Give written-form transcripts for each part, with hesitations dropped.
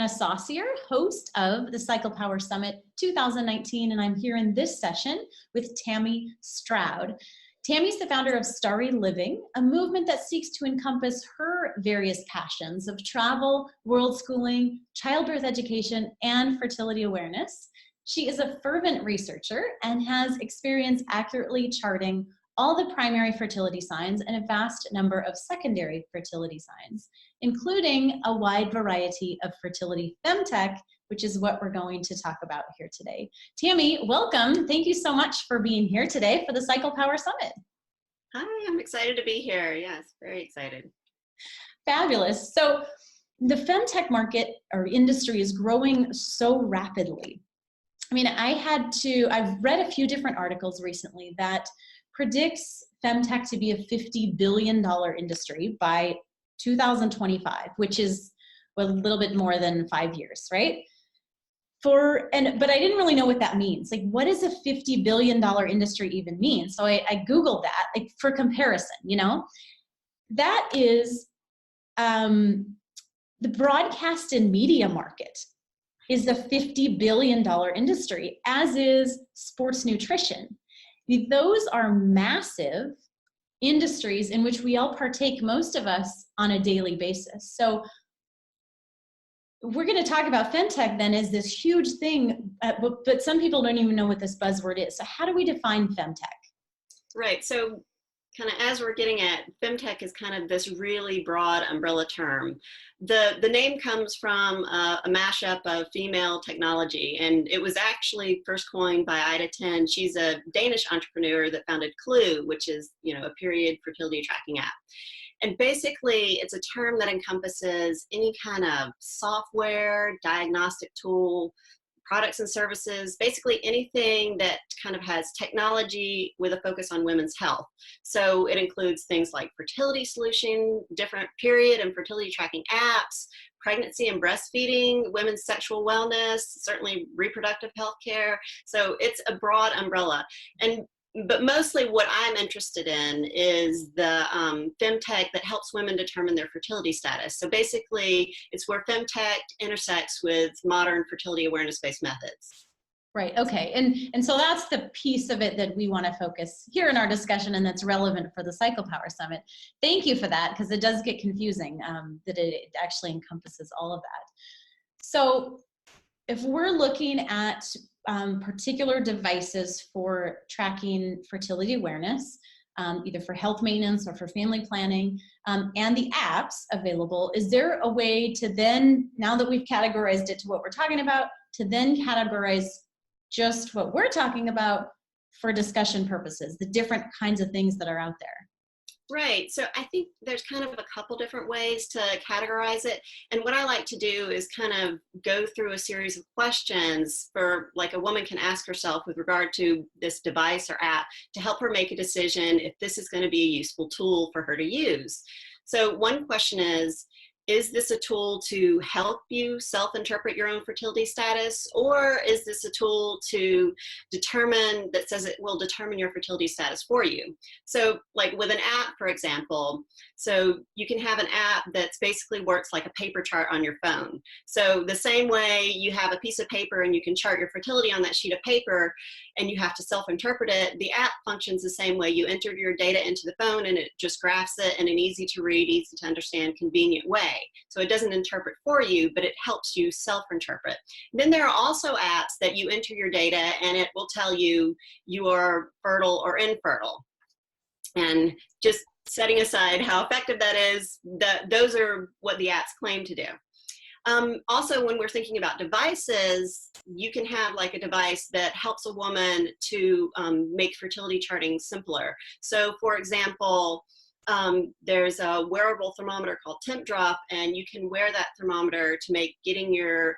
Anna Saucier, host of the Cycle Power Summit 2019, and I'm here in this session with Tami Stroud. Tami's the founder of Starry Living, a movement that seeks to encompass her various passions of travel, world schooling, childbirth education, and fertility awareness. She is a fervent researcher and has experience accurately charting all the primary fertility signs and a vast number of secondary fertility signs, including a wide variety of fertility femtech, which is what we're going to talk about here today. Tami, welcome. Thank you so much for being here today for the Cycle Power Summit. Hi, I'm excited to be here. Yes, very excited. Fabulous. So the femtech market or industry is growing so rapidly. I mean, I've read a few different articles recently that predicts femtech to be a $50 billion industry by 2025, which is a little bit more than 5 years, right? But I didn't really know what that means. Like, what does a $50 billion industry even mean? So I Googled that, like, for comparison, you know? That is the broadcast and media market is the $50 billion industry, as is sports nutrition. Those are massive industries in which we all partake, most of us, on a daily basis. So we're going to talk about femtech then as this huge thing, but some people don't even know what this buzzword is. So how do we define femtech? Right. So kind of as we're getting at, femtech is kind of this really broad umbrella term. The name comes from a mashup of female technology, and it was actually first coined by Ida Ten. She's a Danish entrepreneur that founded Clue, which is, a period fertility tracking app. And basically, it's a term that encompasses any kind of software, diagnostic tool, products and services, basically anything that kind of has technology with a focus on women's health. So it includes things like fertility solution, different period and fertility tracking apps, pregnancy and breastfeeding, women's sexual wellness, certainly reproductive health care. So it's a broad umbrella. But mostly what I'm interested in is the femtech that helps women determine their fertility status. So basically, it's where femtech intersects with modern fertility awareness-based methods. Right, okay, and so that's the piece of it that we want to focus here in our discussion, and that's relevant for the Cycle Power Summit. Thank you for that, because it does get confusing that it actually encompasses all of that. So if we're looking at particular devices for tracking fertility awareness, either for health maintenance or for family planning, and the apps available, is there a way to then, now that we've categorized it to what we're talking about, to then categorize just what we're talking about for discussion purposes, the different kinds of things that are out there? Right. So I think there's kind of a couple different ways to categorize it. And what I like to do is kind of go through a series of questions for, like, a woman can ask herself with regard to this device or app to help her make a decision if this is going to be a useful tool for her to use. So one question is this a tool to help you self-interpret your own fertility status, or is this a tool to determine, that says it will determine your fertility status for you? So like with an app, for example, so you can have an app that's basically works like a paper chart on your phone. So the same way you have a piece of paper and you can chart your fertility on that sheet of paper and you have to self-interpret it, the app functions the same way. You enter your data into the phone and it just graphs it in an easy to read, easy to understand, convenient way. So it doesn't interpret for you, but it helps you self-interpret. Then there are also apps that you enter your data and it will tell you you are fertile or infertile. And just setting aside how effective that is, those are what the apps claim to do. Also, when we're thinking about devices, you can have like a device that helps a woman to make fertility charting simpler. So for example, there's a wearable thermometer called Temp Drop, and you can wear that thermometer to make getting your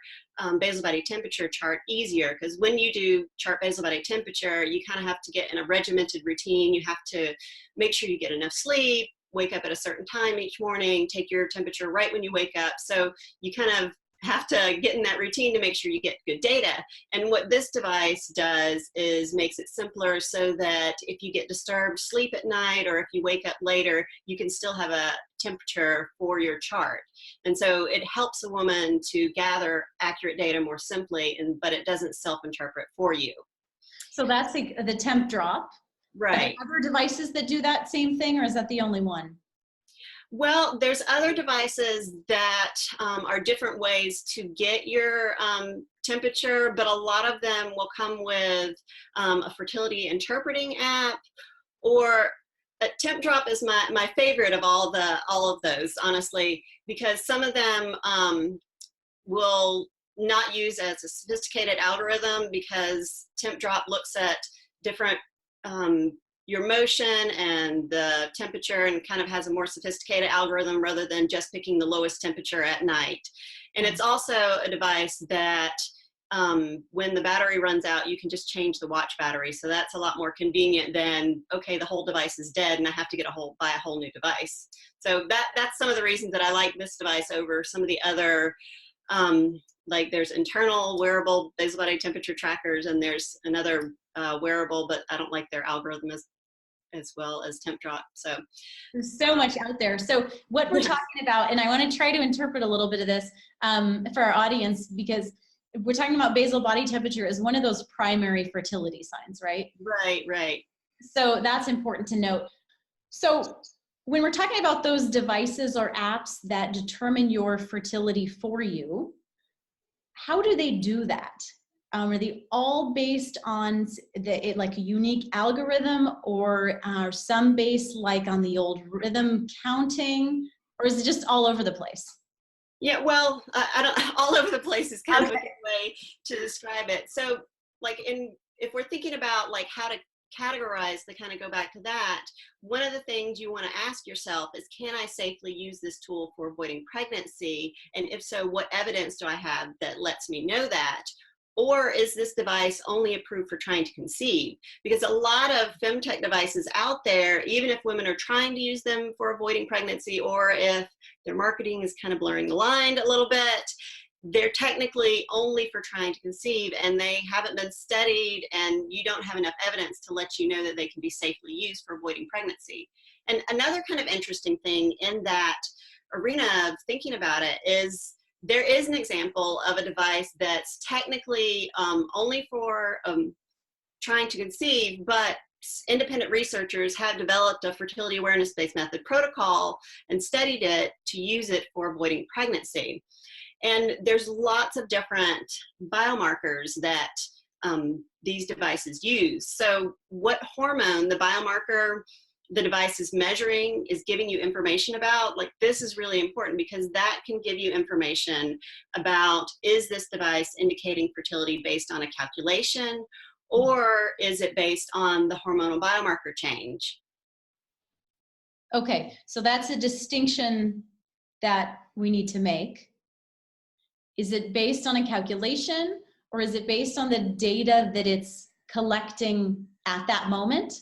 basal body temperature chart easier, because when you do chart basal body temperature, you kind of have to get in a regimented routine. You have to make sure you get enough sleep, wake up at a certain time each morning, take your temperature right when you wake up. So you kind of have to get in that routine to make sure you get good data. And what this device does is makes it simpler so that if you get disturbed sleep at night or if you wake up later, you can still have a temperature for your chart. And so it helps a woman to gather accurate data more simply, but it doesn't self-interpret for you. So that's the temp drop. Right. Are there other devices that do that same thing, or is that the only one? Well, there's other devices that are different ways to get your temperature, but a lot of them will come with a fertility interpreting app, or a temp drop is my favorite of all of those, honestly, because some of them will not use as a sophisticated algorithm, because temp drop looks at different your motion and the temperature and kind of has a more sophisticated algorithm rather than just picking the lowest temperature at night. And it's also a device that when the battery runs out, you can just change the watch battery. So that's a lot more convenient than, okay, the whole device is dead and I have to buy a whole new device. So that's some of the reasons that I like this device over some of the other, like there's internal wearable basal body temperature trackers, and there's another wearable, but I don't like their algorithm as well as temp drop. So there's so much out there. So what we're talking about, and I want to try to interpret a little bit of this for our audience, because we're talking about basal body temperature as one of those primary fertility signs, right? Right. So that's important to note. So when we're talking about those devices or apps that determine your fertility for you, how do they do that? Are they all based on like a unique algorithm, or are some based like on the old rhythm counting, or is it just all over the place? Yeah, well, I don't. All over the place is kind of a good way to describe it. So, like, if we're thinking about like how to categorize, to kind of go back to that, one of the things you want to ask yourself is, can I safely use this tool for avoiding pregnancy? And if so, what evidence do I have that lets me know that? Or is this device only approved for trying to conceive? Because a lot of femtech devices out there, even if women are trying to use them for avoiding pregnancy, or if their marketing is kind of blurring the line a little bit, they're technically only for trying to conceive, and they haven't been studied, and you don't have enough evidence to let you know that they can be safely used for avoiding pregnancy. And another kind of interesting thing in that arena of thinking about it is, there is an example of a device that's technically only for trying to conceive, but independent researchers have developed a fertility awareness-based method protocol and studied it to use it for avoiding pregnancy. And there's lots of different biomarkers that these devices use. So what hormone the biomarker the device is measuring is giving you information about, like, this is really important, because that can give you information about, is this device indicating fertility based on a calculation, or is it based on the hormonal biomarker change? Okay, so that's a distinction that we need to make. Is it based on a calculation, or is it based on the data that it's collecting at that moment?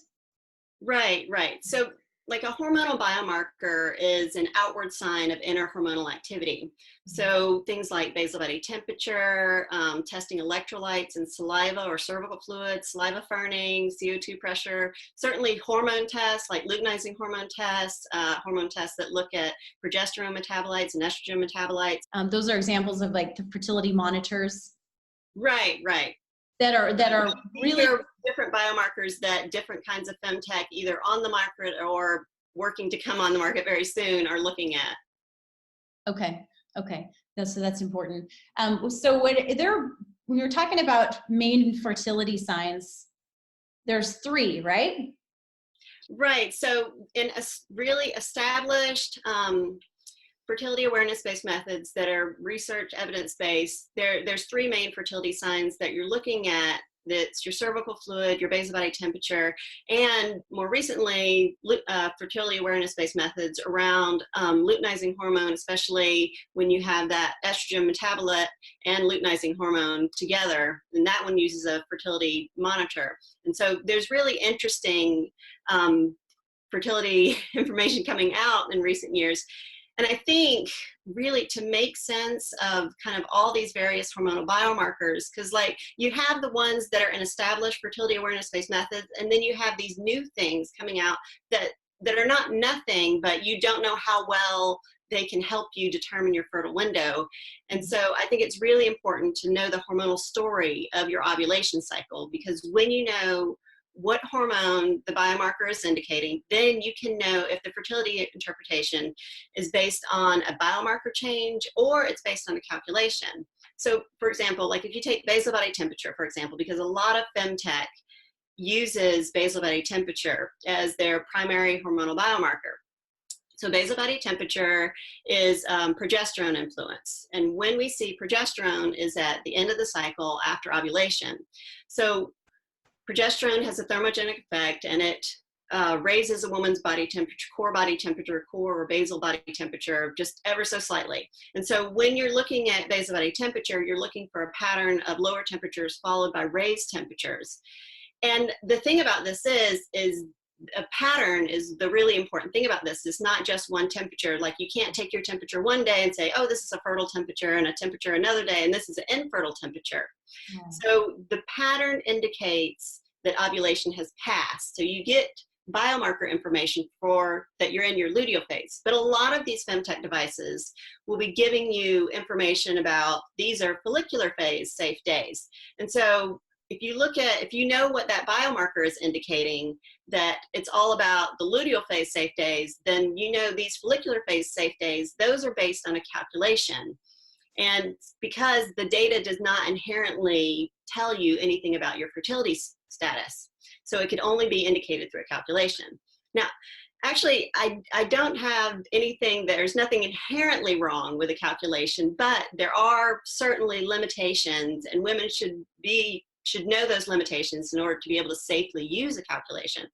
Right. So like a hormonal biomarker is an outward sign of inner hormonal activity. So things like basal body temperature, testing electrolytes in saliva or cervical fluid, saliva ferning, CO2 pressure, certainly hormone tests like luteinizing hormone tests that look at progesterone metabolites and estrogen metabolites. Those are examples of like the fertility monitors. Right. That are really different biomarkers that different kinds of femtech, either on the market or working to come on the market very soon, are looking at. Okay. That's important. So when you're talking about main fertility signs, there's 3, right? Right. So in a really established fertility awareness-based methods that are research evidence-based, there's 3 main fertility signs that you're looking at. That's your cervical fluid, your basal body temperature, and more recently, fertility awareness-based methods around luteinizing hormone, especially when you have that estrogen metabolite and luteinizing hormone together, and that one uses a fertility monitor. And so there's really interesting fertility information coming out in recent years. And I think really to make sense of kind of all these various hormonal biomarkers, because like you have the ones that are in established fertility awareness-based methods, and then you have these new things coming out that are not nothing, but you don't know how well they can help you determine your fertile window. And so I think it's really important to know the hormonal story of your ovulation cycle, because when you know what hormone the biomarker is indicating, then you can know if the fertility interpretation is based on a biomarker change or it's based on a calculation. So for example, like if you take basal body temperature, for example, because a lot of Femtech uses basal body temperature as their primary hormonal biomarker. So basal body temperature is progesterone influence. And when we see progesterone is at the end of the cycle after ovulation. So progesterone has a thermogenic effect, and it raises a woman's body temperature, core or basal body temperature just ever so slightly. And so when you're looking at basal body temperature, you're looking for a pattern of lower temperatures followed by raised temperatures. And the thing about this is a pattern is the really important thing about this. It's not just one temperature. Like you can't take your temperature one day and say, oh, this is a fertile temperature, and a temperature another day, and this is an infertile temperature. Yeah. So the pattern indicates that ovulation has passed. So you get biomarker information for that you're in your luteal phase. But a lot of these Femtech devices will be giving you information about these are follicular phase safe days. And so if you know what that biomarker is indicating, that it's all about the luteal phase safe days, then you know these follicular phase safe days, those are based on a calculation. And because the data does not inherently tell you anything about your fertility status, so it could only be indicated through a calculation. Now, actually, I don't have anything, there's nothing inherently wrong with a calculation, but there are certainly limitations, and women should know those limitations in order to be able to safely use a calculation.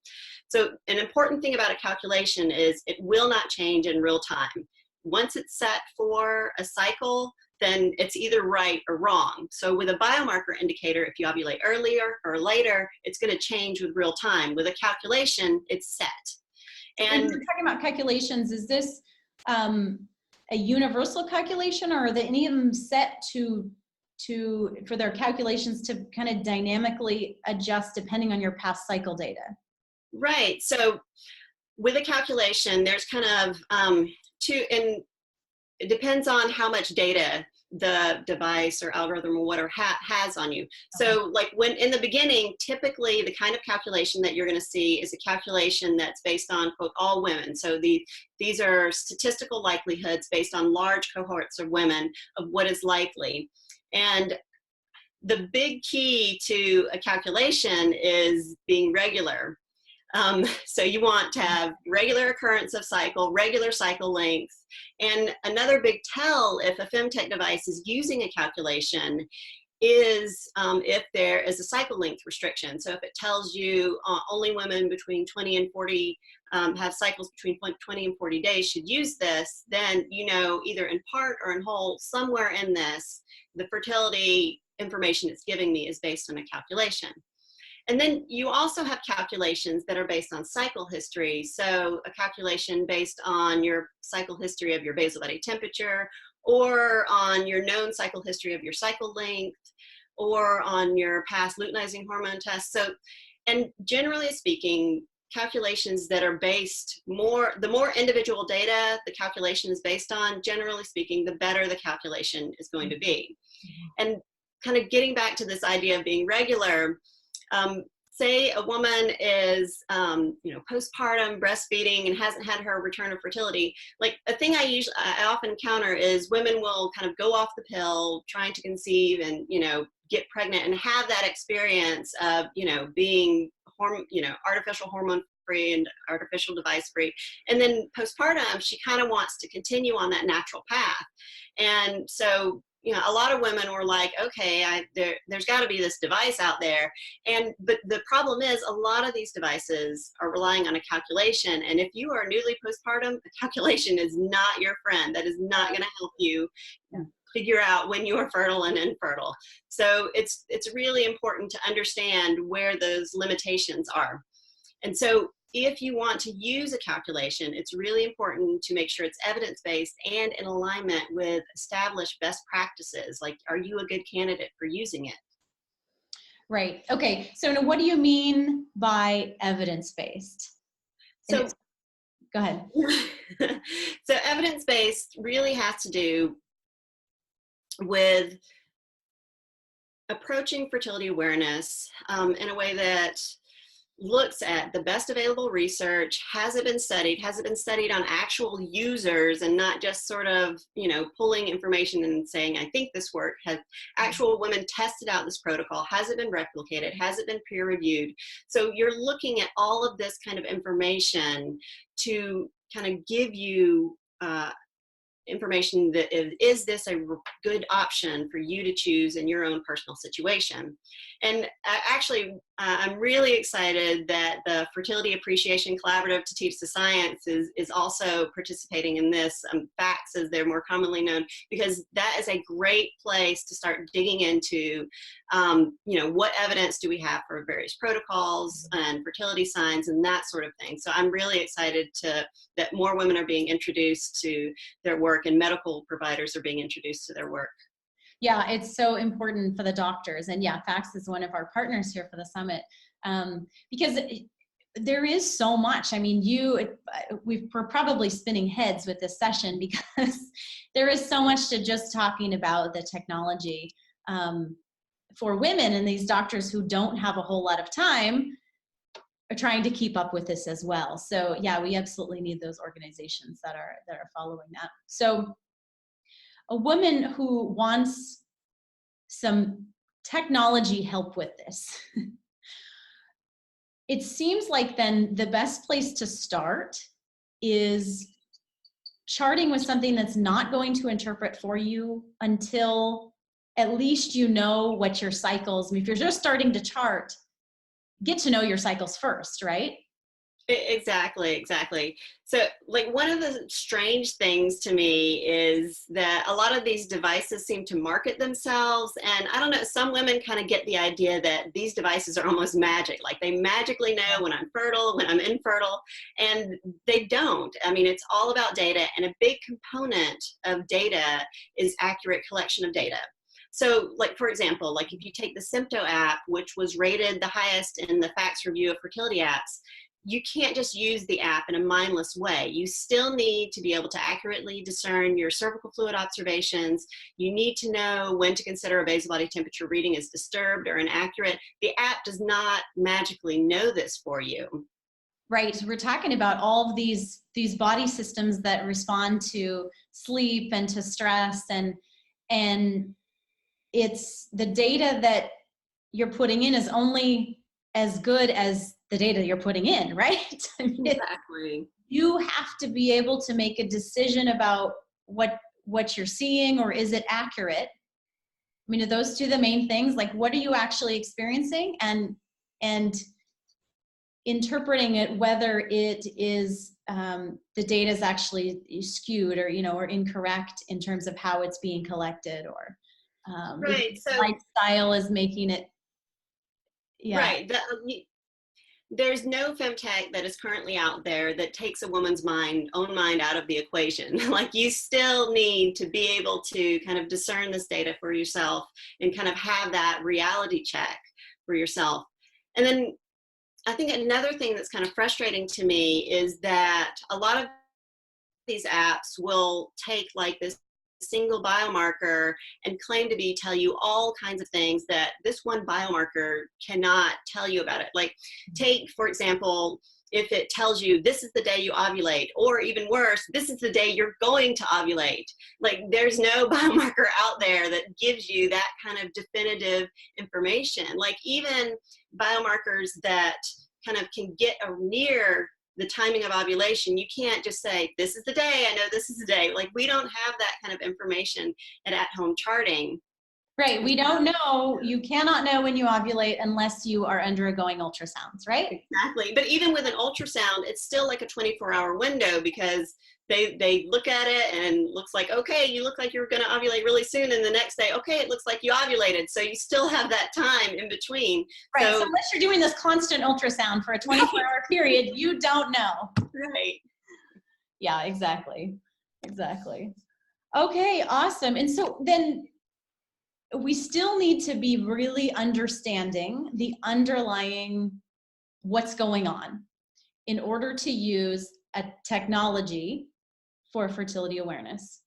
So an important thing about a calculation is it will not change in real time. Once it's set for a cycle, then it's either right or wrong. So with a biomarker indicator, if you ovulate earlier or later, it's going to change with real time. With a calculation, it's set. And we're talking about calculations, is this a universal calculation, or are any of them set for their calculations to kind of dynamically adjust depending on your past cycle data? Right. So with a calculation, there's kind of and it depends on how much data the device or algorithm or whatever has on you. So like when in the beginning, typically the kind of calculation that you're going to see is a calculation that's based on, quote, all women. So these are statistical likelihoods based on large cohorts of women of what is likely. And the big key to a calculation is being regular. So you want to have regular occurrence of cycle, regular cycle length. And another big tell if a Femtech device is using a calculation is if there is a cycle length restriction. So if it tells you only women between 20 and 40 have cycles between 20 and 40 days should use this, then you know either in part or in whole, somewhere in this, the fertility information it's giving me is based on a calculation. And then you also have calculations that are based on cycle history. So a calculation based on your cycle history of your basal body temperature, or on your known cycle history of your cycle length, or on your past luteinizing hormone tests. So, and generally speaking, calculations that are based the more individual data the calculation is based on, generally speaking, the better the calculation is going to be. And kind of getting back to this idea of being regular, say a woman is, postpartum breastfeeding and hasn't had her return of fertility. Like a thing I often encounter is women will kind of go off the pill trying to conceive and, get pregnant and have that experience of, being, artificial hormone free and artificial device free. And then postpartum, she kind of wants to continue on that natural path. And so, a lot of women were like, okay, there's got to be this device out there. But the problem is a lot of these devices are relying on a calculation. And if you are newly postpartum, a calculation is not your friend. That is not going to help you figure out when you are fertile and infertile. So it's really important to understand where those limitations are. And so if you want to use a calculation, it's really important to make sure it's evidence-based and in alignment with established best practices. Like, are you a good candidate for using it? Right. Okay. So now what do you mean by evidence-based? So, Go ahead. so evidence-based really has to do with approaching fertility awareness in a way that looks at the best available research. Has it been studied? Has it been studied on actual users and not just sort of, pulling information and saying, I think this worked? Have actual women tested out this protocol? Has it been replicated? Has it been peer reviewed? So you're looking at all of this kind of information to kind of give you information that is this a good option for you to choose in your own personal situation. And actually, I'm really excited that the Fertility Appreciation Collaborative to Teach the Science is also participating in this, FACS as they're more commonly known, because that is a great place to start digging into, what evidence do we have for various protocols and fertility signs and that sort of thing. So I'm really excited that more women are being introduced to their work and medical providers are being introduced to their work. Yeah, it's so important for the doctors. And yeah, FACS is one of our partners here for the summit, because there is so much. I mean, we're probably spinning heads with this session because there is so much to just talking about the technology for women, and these doctors who don't have a whole lot of time are trying to keep up with this as well. So yeah, we absolutely need those organizations that are following that. So a woman who wants some technology help with this, it seems like then the best place to start is charting with something that's not going to interpret for you until at least you know what your cycles, if you're just starting to chart, get to know your cycles first, right? Exactly. So like one of the strange things to me is that a lot of these devices seem to market themselves. And I don't know, some women kind of get the idea that these devices are almost magic. Like they magically know when I'm fertile, when I'm infertile, and they don't. I mean, it's all about data, and a big component of data is accurate collection of data. So like, for example, like if you take the Sympto app, which was rated the highest in the FACS review of fertility apps, you can't just use the app in a mindless way. You still need to be able to accurately discern your cervical fluid observations. You need to know when to consider a basal body temperature reading as disturbed or inaccurate. The app does not magically know this for you. Right, so we're talking about all of these body systems that respond to sleep and to stress, and it's the data that you're putting in is only as good as the data you're putting in, right? I mean, exactly. You have to be able to make a decision about what you're seeing, or is it accurate? I mean, are those two the main things? Like, what are you actually experiencing, and interpreting it, whether it is the data is actually skewed or or incorrect in terms of how it's being collected, or right. So lifestyle is making it. Yeah. Right. There's no femtech that is currently out there that takes a woman's own mind out of the equation. Like, you still need to be able to kind of discern this data for yourself and kind of have that reality check for yourself. And then I think another thing that's kind of frustrating to me is that a lot of these apps will take like this single biomarker and claim to tell you all kinds of things that this one biomarker cannot tell you about it. Like, take, for example, if it tells you this is the day you ovulate, or even worse, this is the day you're going to ovulate. Like, there's no biomarker out there that gives you that kind of definitive information. Like, even biomarkers that kind of can get near the timing of ovulation, you can't just say, this is the day, I know this is the day. Like, we don't have that kind of information at home charting. Right. We don't know. You cannot know when you ovulate unless you are undergoing ultrasounds, right? Exactly. But even with an ultrasound, it's still like a 24-hour window because they look at it and looks like, okay, you look like you're going to ovulate really soon. And the next day, okay, it looks like you ovulated. So you still have that time in between. Right. So, So unless you're doing this constant ultrasound for a 24-hour period, you don't know. right. Yeah, exactly. Exactly. Okay, awesome. And so then we still need to be really understanding the underlying what's going on in order to use a technology for fertility awareness.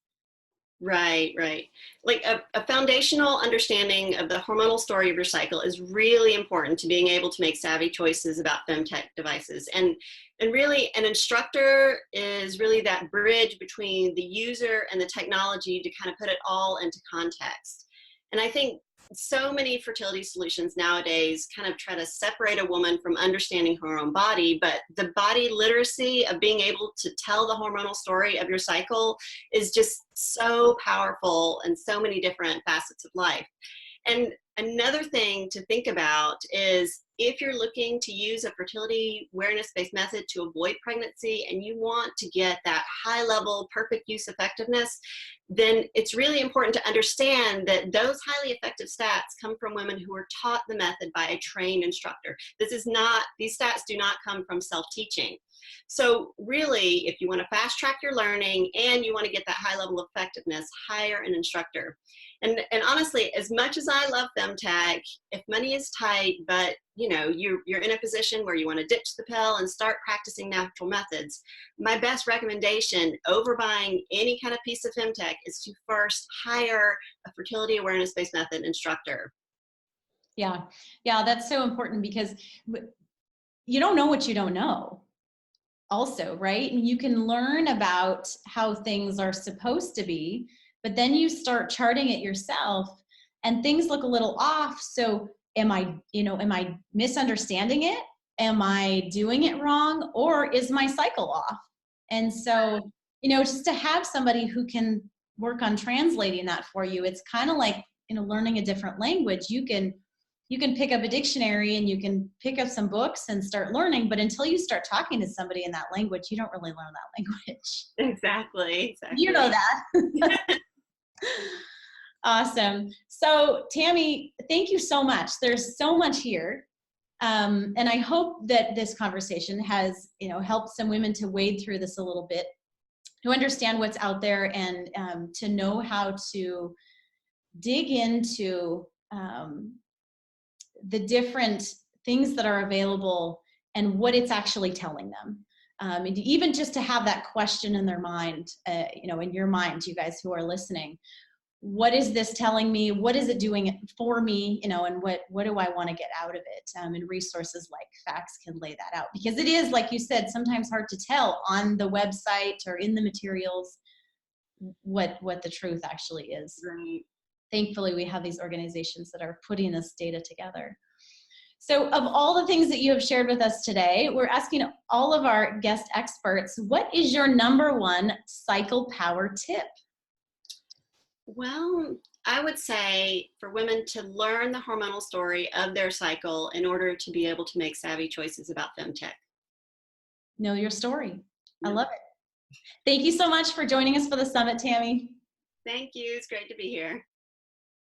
Right, right. Like a foundational understanding of the hormonal story of your cycle is really important to being able to make savvy choices about femtech devices. And really, an instructor is really that bridge between the user and the technology to kind of put it all into context. And I think so many fertility solutions nowadays kind of try to separate a woman from understanding her own body, but the body literacy of being able to tell the hormonal story of your cycle is just so powerful in so many different facets of life. And another thing to think about is if you're looking to use a fertility awareness-based method to avoid pregnancy and you want to get that high-level perfect use effectiveness, then it's really important to understand that those highly effective stats come from women who are taught the method by a trained instructor. These stats do not come from self-teaching. So really, if you want to fast track your learning and you want to get that high level of effectiveness, hire an instructor. And honestly, as much as I love Femtech, if money is tight, but you're in a position where you want to ditch the pill and start practicing natural methods, my best recommendation over buying any kind of piece of Femtech is to first hire a fertility awareness-based method instructor. Yeah, that's so important because you don't know what you don't know. Also, right? And you can learn about how things are supposed to be, but then you start charting it yourself and things look a little off. So am I misunderstanding it? Am I doing it wrong? Or is my cycle off? And so, just to have somebody who can work on translating that for you, it's kind of like, learning a different language. You can pick up a dictionary and you can pick up some books and start learning, but until you start talking to somebody in that language, you don't really learn that language. Exactly. You know that. Awesome. So Tami, thank you so much. There's so much here. And I hope that this conversation has, helped some women to wade through this a little bit, to understand what's out there and to know how to dig into the different things that are available and what it's actually telling them. And even just to have that question in their mind, in your mind, you guys who are listening, what is this telling me? What is it doing for me? And what do I want to get out of it? And resources like Facts can lay that out, because it is, like you said, sometimes hard to tell on the website or in the materials what the truth actually is. Right. Thankfully, we have these organizations that are putting this data together. So of all the things that you have shared with us today, we're asking all of our guest experts, what is your #1 cycle power tip? Well, I would say for women to learn the hormonal story of their cycle in order to be able to make savvy choices about Femtech. Know your story. I love it. Thank you so much for joining us for the summit, Tami. Thank you. It's great to be here.